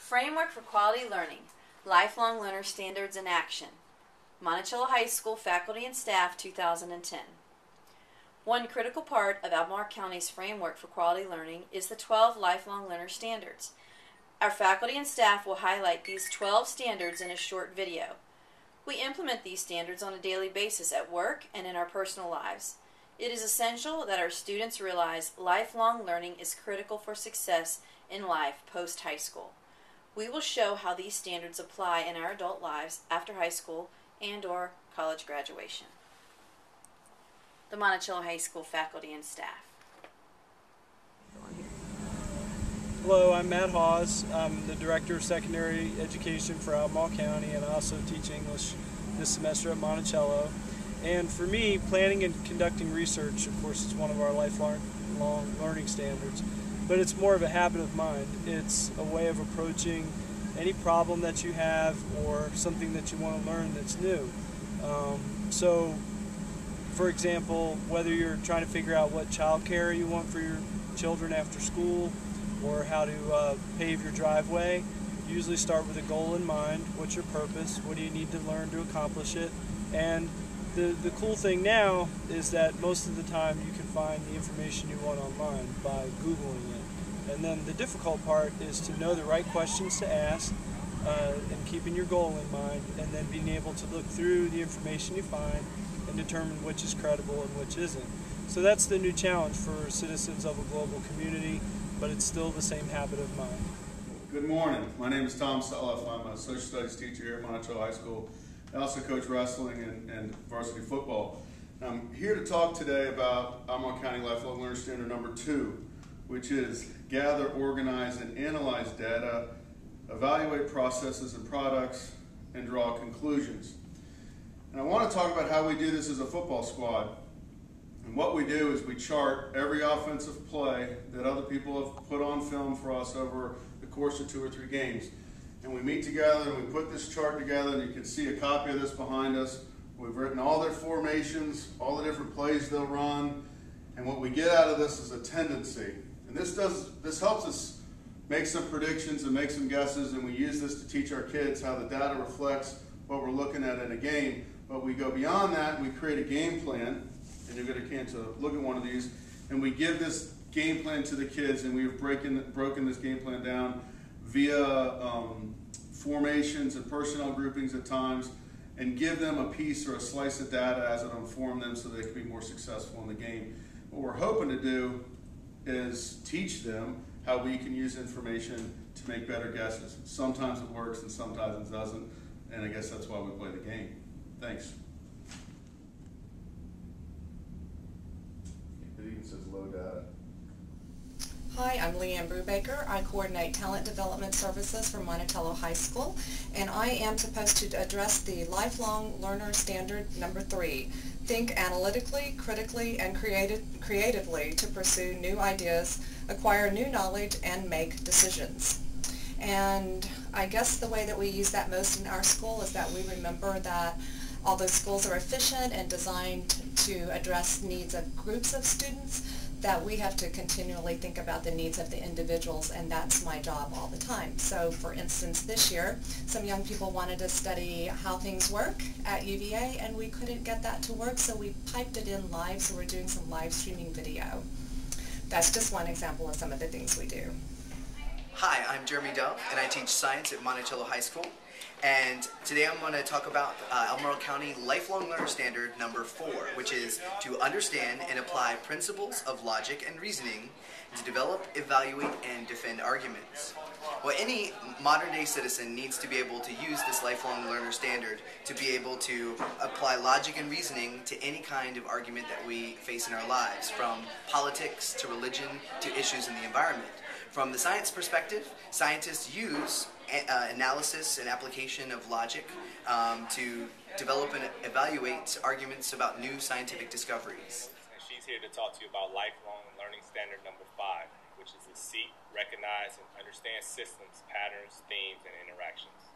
Framework for Quality Learning, Lifelong Learner Standards in Action. Monticello High School Faculty and Staff, 2010. One critical part of Albemarle County's Framework for Quality Learning is the 12 Lifelong Learner Standards. Our faculty and staff will highlight these 12 standards in a short video. We implement these standards on a daily basis at work and in our personal lives. It is essential that our students realize lifelong learning is critical for success in life post-high school. We will show how these standards apply in our adult lives after high school and/or college graduation. The Monticello High School faculty and staff. Hello, I'm Matt Hawes. I'm the Director of Secondary Education for Albemarle County, and I also teach English this semester at Monticello. And for me, planning and conducting research, of course, is one of our lifelong learning standards, but it's more of a habit of mine. It's a way of approaching any problem that you have or something that you want to learn that's new. So, for example, whether you're trying to figure out what childcare you want for your children after school, or how to pave your driveway, you usually start with a goal in mind. What's your purpose? What do you need to learn to accomplish it? And the cool thing now is that most of the time you can find the information you want online by Googling it. And then the difficult part is to know the right questions to ask and keeping your goal in mind, and then being able to look through the information you find and determine which is credible and which isn't. So that's the new challenge for citizens of a global community, but it's still the same habit of mine. Good morning. My name is Tom Sullivan. I'm a social studies teacher here at Monticello High School. I also coach wrestling and varsity football. I'm here to talk today about Albemarle County Lifelong Learner Standard number 2, which is gather, organize, and analyze data, evaluate processes and products, and draw conclusions. And I want to talk about how we do this as a football squad. And what we do is we chart every offensive play that other people have put on film for us over the course of 2 or 3 games. And we meet together and we put this chart together, and you can see a copy of this behind us. We've written all their formations, all the different plays they'll run, and what we get out of this is a tendency. And this helps us make some predictions and make some guesses, and we use this to teach our kids how the data reflects what we're looking at in a game. But we go beyond that and we create a game plan, and you'll get a chance to look at one of these, and we give this game plan to the kids, and we've broken this game plan down via formations and personnel groupings at times, and give them a piece or a slice of data as it informs them so they can be more successful in the game. What we're hoping to do is teach them how we can use information to make better guesses. Sometimes it works and sometimes it doesn't, and I guess that's why we play the game. Thanks. It even says low data. Hi, I'm Leanne Brubaker. I coordinate talent development services for Monticello High School, and I am supposed to address the Lifelong Learner Standard number 3. Think analytically, critically, and creatively to pursue new ideas, acquire new knowledge, and make decisions. And I guess the way that we use that most in our school is that we remember that although schools are efficient and designed to address needs of groups of students, that we have to continually think about the needs of the individuals, and that's my job all the time. So for instance, this year, some young people wanted to study how things work at UVA, and we couldn't get that to work, so we piped it in live, so we're doing some live streaming video. That's just one example of some of the things we do. Hi, I'm Jeremy Dove, and I teach science at Monticello High School. And today I'm going to talk about Albemarle County Lifelong Learner Standard number 4, which is to understand and apply principles of logic and reasoning to develop, evaluate, and defend arguments. Well, any modern-day citizen needs to be able to use this Lifelong Learner Standard to be able to apply logic and reasoning to any kind of argument that we face in our lives, from politics to religion to issues in the environment. From the science perspective, scientists use analysis and application of logic to develop and evaluate arguments about new scientific discoveries. And she's here to talk to you about Lifelong Learning Standard number 5, which is to seek, recognize, and understand systems, patterns, themes, and interactions.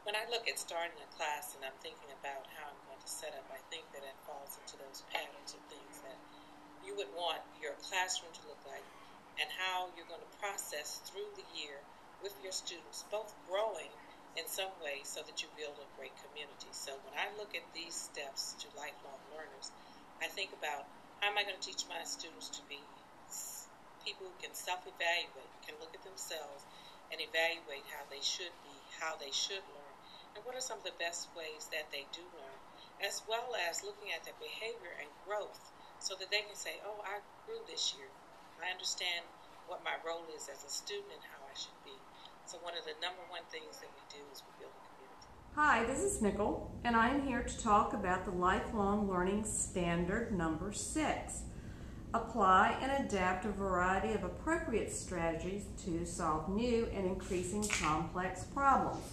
When I look at starting a class and I'm thinking about how I'm going to set up, I think that it falls into those patterns of things that you would want your classroom to look like, and how you're going to process through the year with your students, both growing in some ways so that you build a great community. So when I look at these steps to lifelong learners, I think about how am I going to teach my students to be people who can self-evaluate, can look at themselves and evaluate how they should be, how they should learn, and what are some of the best ways that they do learn, as well as looking at their behavior and growth so that they can say, oh, I grew this year. I understand what my role is as a student and how I should be. So one of the number one things that we do is we build a community. Hi, this is Nicole, and I'm here to talk about the Lifelong Learning Standard number 6. Apply and adapt a variety of appropriate strategies to solve new and increasing complex problems.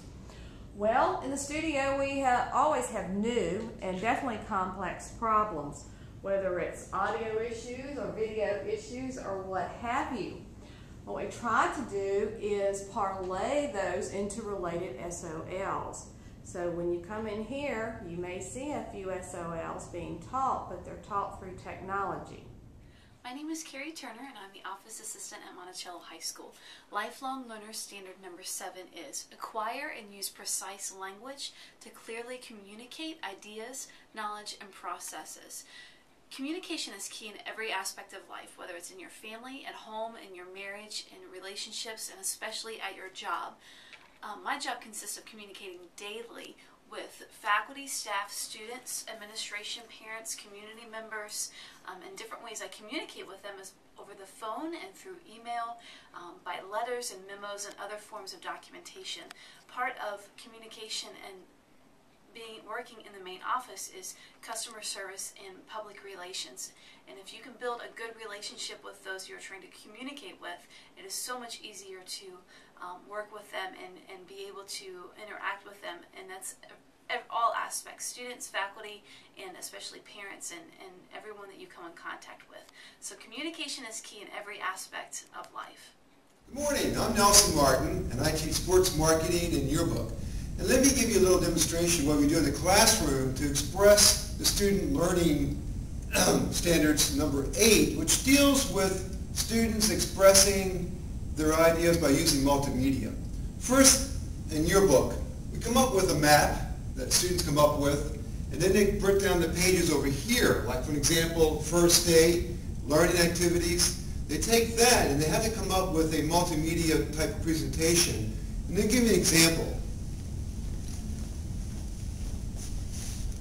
Well, in the studio we always have new and definitely complex problems, whether it's audio issues or video issues or what have you. What we try to do is parlay those into related SOLs. So when you come in here, you may see a few SOLs being taught, but they're taught through technology. My name is Carrie Turner, and I'm the Office Assistant at Monticello High School. Lifelong Learner Standard number 7 is acquire and use precise language to clearly communicate ideas, knowledge, and processes. Communication is key in every aspect of life, whether it's in your family, at home, in your marriage, in relationships, and especially at your job. My job consists of communicating daily with faculty, staff, students, administration, parents, community members, and different ways I communicate with them is over the phone and through email, by letters and memos and other forms of documentation. Part of communication and working in the main office is customer service and public relations. And if you can build a good relationship with those you're trying to communicate with, it is so much easier to work with them and be able to interact with them. And that's all aspects, students, faculty, and especially parents and everyone that you come in contact with. So communication is key in every aspect of life. Good morning, I'm Nelson Martin, and I teach sports marketing and yearbook. And let me give you a little demonstration of what we do in the classroom to express the student learning standards number 8, which deals with students expressing their ideas by using multimedia. First, in yearbook, we come up with a map that students come up with, and then they break down the pages over here, like for example, first day, learning activities. They take that and they have to come up with a multimedia type of presentation. And then give me an example.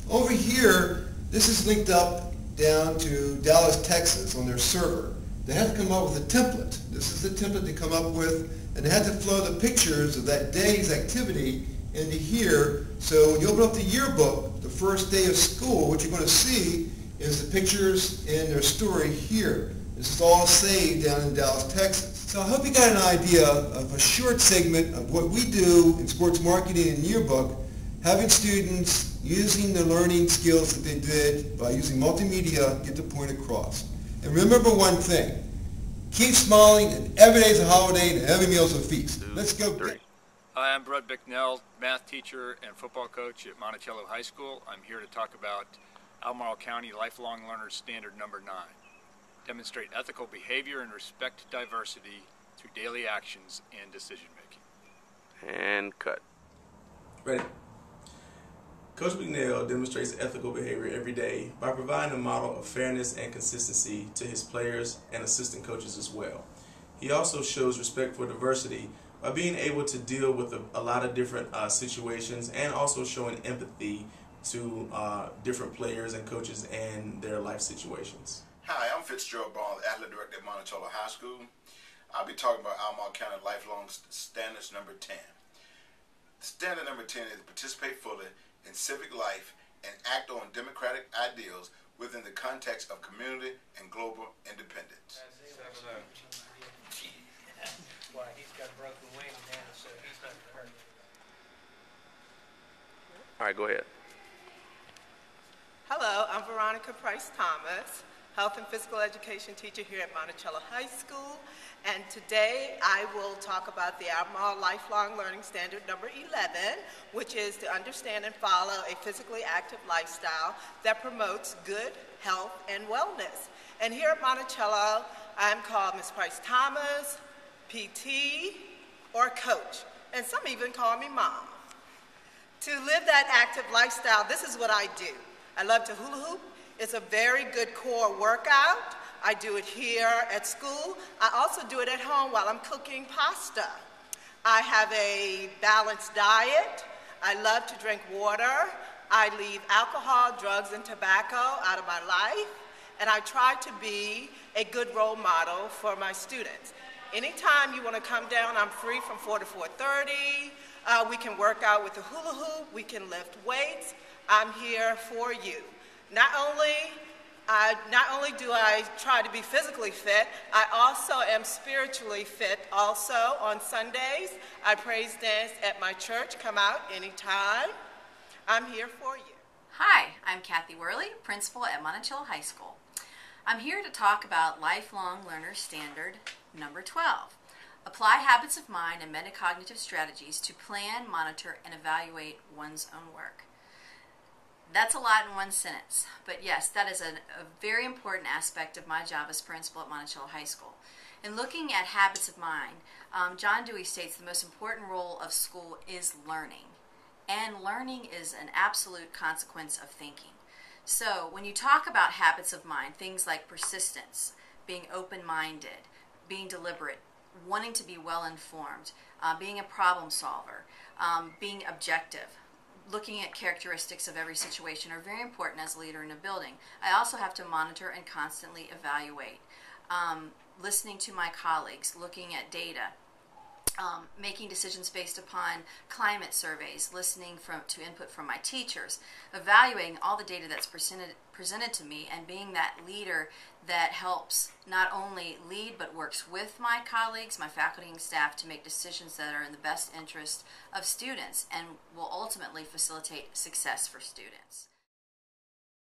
Over here, this is linked up down to Dallas, Texas on their server. They have to come up with a template. This is the template they come up with, and they have to flow the pictures of that day's activity into here. So when you open up the yearbook, the first day of school, what you're going to see is the pictures in their story here. This is all saved down in Dallas, Texas. So I hope you got an idea of a short segment of what we do in sports marketing and yearbook, having students using the learning skills that they did by using multimedia, get the point across. And remember one thing, keep smiling, and every day is a holiday and every meal is a feast. Let's go. Hi, I'm Brett Bicknell, math teacher and football coach at Monticello High School. I'm here to talk about Albemarle County Lifelong Learner Standard number 9. Demonstrate ethical behavior and respect diversity through daily actions and decision making. And cut. Ready? Coach McNeil demonstrates ethical behavior every day by providing a model of fairness and consistency to his players and assistant coaches as well. He also shows respect for diversity by being able to deal with a lot of different situations, and also showing empathy to different players and coaches and their life situations. Hi, I'm Fitzgerald Ball, Athletic Director at Monticello High School. I'll be talking about Albemarle County Lifelong Standards number 10. Standard number 10 is participate fully in civic life and act on democratic ideals within the context of community and global independence. Why, he's got a broken wing now, so he's not hurt. All right, go ahead. Hello, I'm Veronica Price Thomas, health and physical education teacher here at Monticello High School. And today I will talk about the Albemarle Lifelong Learning Standard number 11, which is to understand and follow a physically active lifestyle that promotes good health and wellness. And here at Monticello, I'm called Ms. Price Thomas, PT, or coach, and some even call me mom. To live that active lifestyle, this is what I do. I love to hula hoop. It's a very good core workout. I do it here at school. I also do it at home while I'm cooking pasta. I have a balanced diet. I love to drink water. I leave alcohol, drugs, and tobacco out of my life. And I try to be a good role model for my students. Anytime you want to come down, I'm free from 4 to 4:30. We can work out with the hula hoop. We can lift weights. I'm here for you. Not only do I try to be physically fit, I also am spiritually fit also. On Sundays, I praise dance at my church. Come out anytime. I'm here for you. Hi, I'm Kathy Worley, principal at Monticello High School. I'm here to talk about Lifelong Learner Standard number 12. Apply habits of mind and metacognitive strategies to plan, monitor, and evaluate one's own work. That's a lot in one sentence, but yes, that is a very important aspect of my job as principal at Monticello High School. In looking at habits of mind, John Dewey states the most important role of school is learning, and learning is an absolute consequence of thinking. So when you talk about habits of mind, things like persistence, being open-minded, being deliberate, wanting to be well-informed, being a problem solver, being objective, looking at characteristics of every situation are very important as a leader in a building. I also have to monitor and constantly evaluate, listening to my colleagues, looking at data, making decisions based upon climate surveys, listening to input from my teachers, evaluating all the data that's presented to me, and being that leader that helps not only lead but works with my colleagues, my faculty and staff to make decisions that are in the best interest of students and will ultimately facilitate success for students.